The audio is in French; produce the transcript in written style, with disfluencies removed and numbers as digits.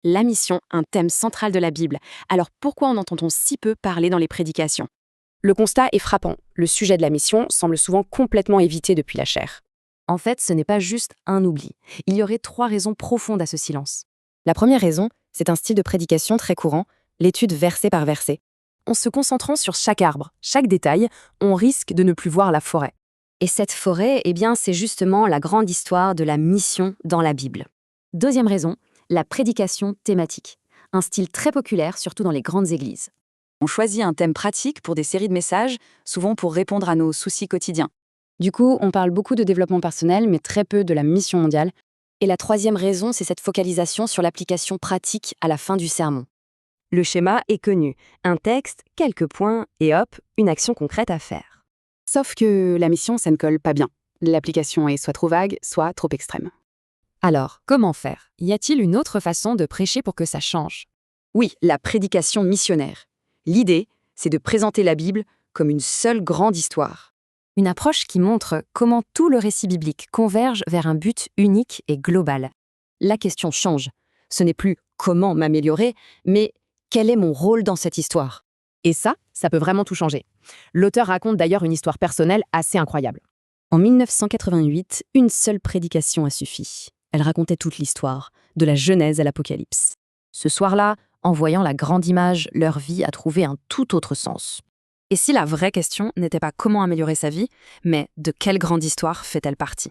La mission, un thème central de la Bible. Alors pourquoi en entend-on si peu parler dans les prédications? Le constat est frappant. Le sujet de la mission semble souvent complètement évité depuis la chair. En fait, ce n'est pas juste un oubli. Il y aurait 3 raisons profondes à ce silence. La première raison, c'est un style de prédication très courant, l'étude verset par verset. En se concentrant sur chaque arbre, chaque détail, on risque de ne plus voir la forêt. Et cette forêt, c'est justement la grande histoire de la mission dans la Bible. Deuxième raison, la prédication thématique. Un style très populaire, surtout dans les grandes églises. On choisit un thème pratique pour des séries de messages, souvent pour répondre à nos soucis quotidiens. Du coup, on parle beaucoup de développement personnel, mais très peu de la mission mondiale. Et la troisième raison, c'est cette focalisation sur l'application pratique à la fin du sermon. Le schéma est connu. Un texte, quelques points, et hop, une action concrète à faire. Sauf que la mission, ça ne colle pas bien. L'application est soit trop vague, soit trop extrême. Alors, comment faire? Y a-t-il une autre façon de prêcher pour que ça change? Oui, la prédication missionnaire. L'idée, c'est de présenter la Bible comme une seule grande histoire. Une approche qui montre comment tout le récit biblique converge vers un but unique et global. La question change. Ce n'est plus comment m'améliorer, mais quel est mon rôle dans cette histoire? Et ça peut vraiment tout changer. L'auteur raconte d'ailleurs une histoire personnelle assez incroyable. En 1988, une seule prédication a suffi. Elle racontait toute l'histoire, de la Genèse à l'Apocalypse. Ce soir-là, en voyant la grande image, leur vie a trouvé un tout autre sens. Et si la vraie question n'était pas comment améliorer sa vie, mais de quelle grande histoire fait-elle partie?